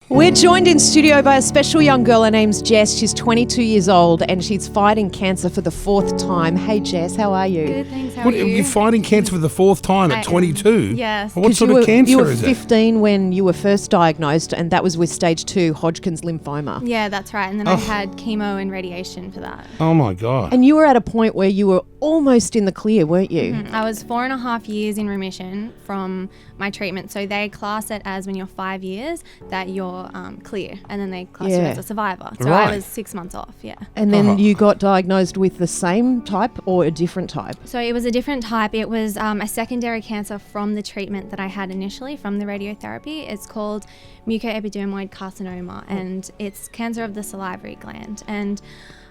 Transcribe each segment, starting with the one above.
We're joined in studio by a special young girl. Her name's Jess. She's 22 years old and she's fighting cancer for the fourth time. Hey, Jess, how are you? Good, thanks. How are you? You're fighting cancer for the fourth time at 22? Yes. What sort of cancer is it? You were is 15 when you were first diagnosed, and that was with stage 2 Hodgkin's lymphoma. Yeah, that's right. And then I had chemo and radiation for that. Oh, my God. And you were at a point where you were almost in the clear, weren't you? Mm-hmm. I was 4.5 years in remission from my treatment. So they class it as when you're 5 years that you're clear, and then they class you as a survivor. So Right. I was 6 months off, yeah. And then you got diagnosed with the same type or a different type? So it was a different type. It was a secondary cancer from the treatment that I had initially from the radiotherapy. It's called mucoepidermoid carcinoma, and it's cancer of the salivary gland. And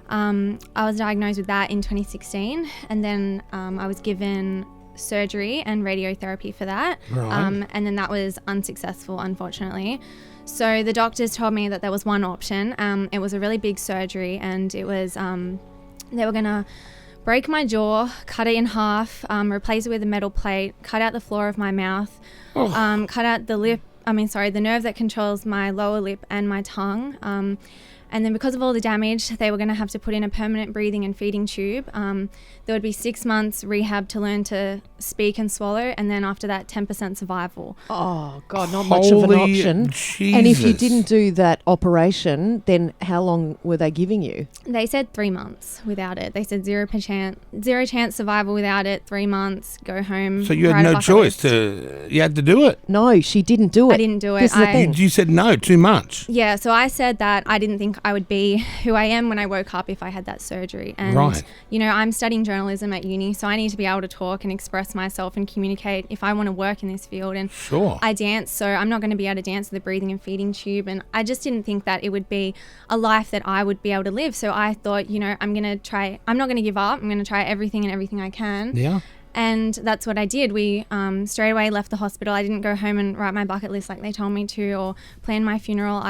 I was diagnosed with that in 2016, and then I was given surgery and radiotherapy for that. Right. And then that was unsuccessful, unfortunately. So the doctors told me that there was one option. It was a really big surgery, and it was they were gonna break my jaw, cut it in half, replace it with a metal plate, cut out the floor of my mouth, cut out the nerve that controls my lower lip and my tongue. And then because of all the damage, they were going to have to put in a permanent breathing and feeding tube. There would be 6 months rehab to learn to speak and swallow, and then after that, 10% survival. Oh, God, not much of an Holy option. Jesus. And if you didn't do that operation, then how long were they giving you? They said 3 months without it. They said zero chance survival without it, 3 months, go home. So you write had a no bucket choice list. you had to do it. No, she didn't do it. I didn't do it. This is the thing. You said no, too much. Yeah, so I said that I didn't think I would be who I am when I woke up if I had that surgery. And, Right. you know, I'm studying journalism at uni, so I need to be able to talk and express myself and communicate if I want to work in this field. And Sure. I dance, so I'm not going to be able to dance with the breathing and feeding tube. And I just didn't think that it would be a life that I would be able to live. So I thought, you know, I'm not going to give up. I'm going to try everything I can. Yeah. And that's what I did. We straight away left the hospital. I didn't go home and write my bucket list like they told me to, or plan my funeral.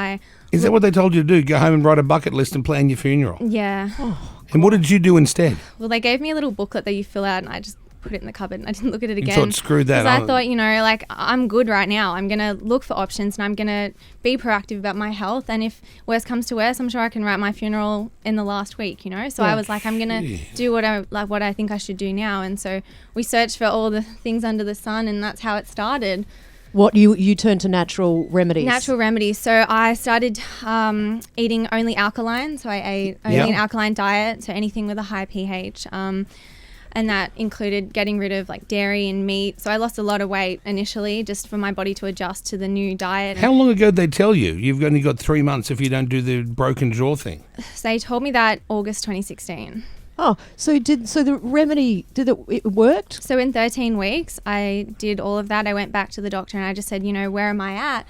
Is that what they told you to do? Go home and write a bucket list and plan your funeral? Yeah. And what did you do instead? Well, they gave me a little booklet that you fill out, and I just put it in the cupboard, and I didn't look at it again. thought, screw that. Because I thought, you know, like, I'm good right now. I'm going to look for options, and I'm going to be proactive about my health. And if worse comes to worse, I'm sure I can write my funeral in the last week, you know? So I was like, I'm going to do what I think I should do now. And so we searched for all the things under the sun, and that's how it started. What, you turned to natural remedies? Natural remedies. So I started eating only alkaline. So I ate only an alkaline diet, so anything with a high pH. And that included getting rid of like dairy and meat. So I lost a lot of weight initially just for my body to adjust to the new diet. How long ago did they tell you? You've only got 3 months if you don't do the broken jaw thing. So they told me that August 2016. Oh, the remedy, it worked? So in 13 weeks, I did all of that. I went back to the doctor and I just said, you know, where am I at?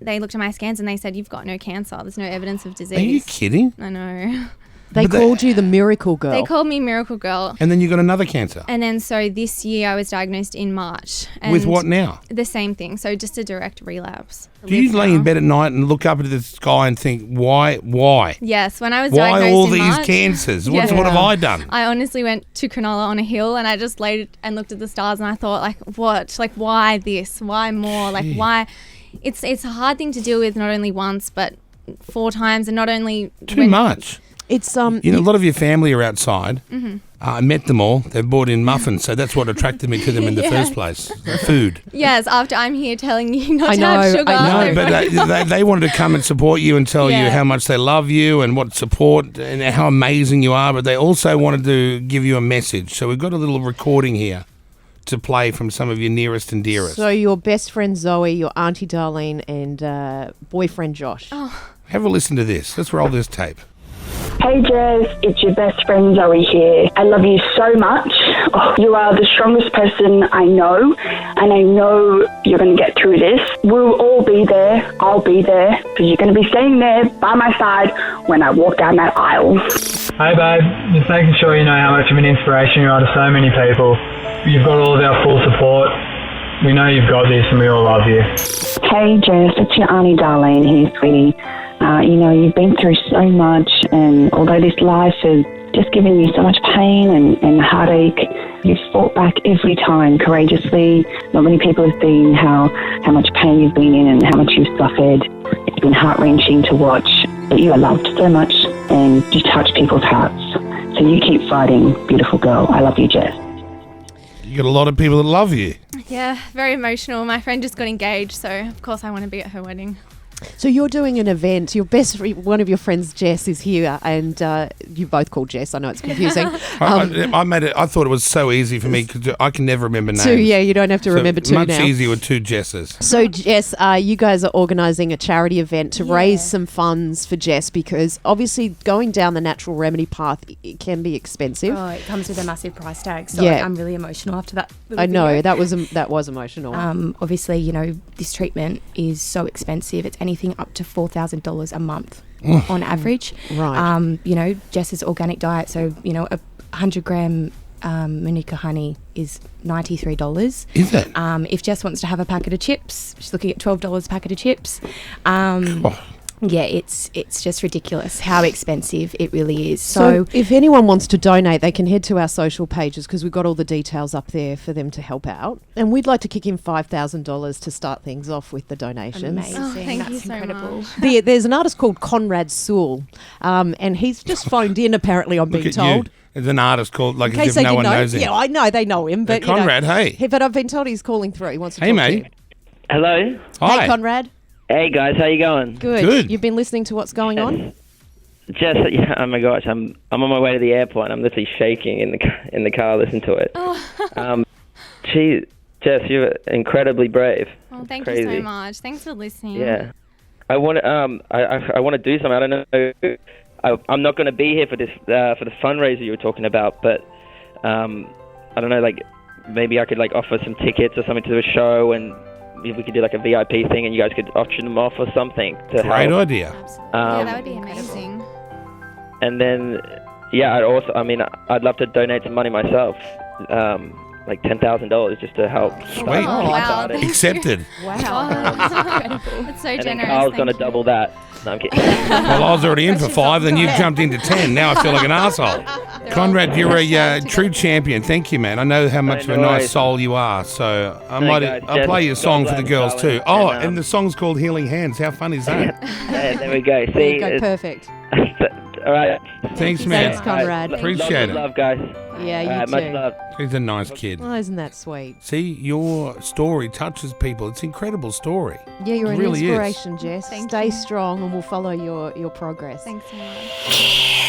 They looked at my scans and they said, you've got no cancer. There's no evidence of disease. Are you kidding? I know. They called you the miracle girl. They called me miracle girl. And then you got another cancer. And then so this year I was diagnosed in March. And with what now? The same thing. So just a direct relapse. Do you lay in bed at night and look up into the sky and think, why? Yes, when I was Why diagnosed all in these March, cancers? What have I done? I honestly went to Cronulla on a hill and I just laid and looked at the stars and I thought, like, what? Like, why this? Why more? Like, why? It's a hard thing to deal with, not only once, but 4 times, and not only... Too much. It's a lot of your family are outside. Mm-hmm. I met them all. They've brought in muffins, so that's what attracted me to them in the first place. Food. Yes, after I'm here telling you not to have sugar. I know, but they wanted to come and support you and tell you how much they love you and what support and how amazing you are, but they also wanted to give you a message. So we've got a little recording here to play from some of your nearest and dearest. So your best friend Zoe, your auntie Darlene, and boyfriend Josh. Oh. Have a listen to this. Let's roll this tape. Hey Jess, it's your best friend Zoe here. I love you so much. Oh, you are the strongest person I know, and I know you're going to get through this. We'll all be there. I'll be there, because you're going to be staying there by my side when I walk down that aisle. Hey babe, just making sure you know how much of an inspiration you are to so many people. You've got all of our full support. We know you've got this and we all love you. Hey Jess, it's your auntie Darlene here, sweetie. You've been through so much, and although this life has just given you so much pain and heartache, You've fought back every time courageously. Not many people have seen how much pain you've been in and how much you've suffered. It's been heart-wrenching to watch, but you are loved so much and you touch people's hearts. So you keep fighting, beautiful girl. I love you, Jess. You got a lot of people that love you. Yeah, very emotional. My friend just got engaged, so of course I want to be at her wedding. So you're doing an event. One of your friends, Jess, is here, and you both called Jess. I know it's confusing. I thought it was so easy for me because I can never remember names. You don't have to remember two much now. Much easier with two Jesses. So Jess, you guys are organising a charity event to raise some funds for Jess, because obviously going down the natural remedy path, it can be expensive. Oh, it comes with a massive price tag. So Yeah. I'm really emotional after that. I know video. that was emotional. Obviously, this treatment is so expensive. It's anything up to $4,000 a month on average. Right. Jess's organic diet. So, a 100-gram Manuka honey is $93. Is it? If Jess wants to have a packet of chips, she's looking at $12 a packet of chips. Yeah, it's just ridiculous how expensive it really is. So if anyone wants to donate, they can head to our social pages, because we've got all the details up there for them to help out. And we'd like to kick in $5,000 to start things off with the donations. Amazing. Oh, thank That's you so incredible. much. There's an artist called Conrad Sewell, and he's just phoned in, apparently, I'm Look being at told. you. There's an artist called, like, In as case if they no didn't one know. knows him. Yeah, I know, they know him. But Conrad, hey. But I've been told he's calling through. He wants to Hey, talk mate. to you. Hello. Hi. Hey, Conrad. Hey guys, how you going? Good. You've been listening to what's going on? Jess, oh my gosh, I'm on my way to the airport. And I'm literally shaking in the car listening to it. Jess, you're incredibly brave. Well, thank Crazy. you so much. Thanks for listening. Yeah, I want to I want to do something. I don't know. I'm not going to be here for this for the fundraiser you were talking about, but I don't know. Like maybe I could offer some tickets or something to the show, and we could do a VIP thing, and you guys could auction them off or something to Great help. idea. Absolutely. Yeah, that would be amazing. And then, I'd love to donate some money myself, like $10,000 just to help. Sweet. Oh, wow. start it. Accepted. Oh, that's incredible. That's so And then generous. Carl's going to Thank you. double that. No, I'm kidding. Well, I was already in for 5, then you jumped into 10. Now I feel like an asshole. Conrad, you're a true champion. Thank you, man. I know how much of a No nice worries. soul you are. So Guys, I'll play your Jess, song God for the bless, girls darling. too. Oh, And, and the song's called Healing Hands. How fun is that? Yeah, there we go. There See, you go, it's- perfect. all right. Thanks, man. Thanks, Conrad. Appreciate it. Love, guys. Yeah, you All right, too. much love. He's a nice kid. Oh, isn't that sweet? See, your story touches people. It's an incredible story. Yeah, you're It an really is. inspiration, Jess. Thank Stay you. strong, and we'll follow your progress. Thanks so much.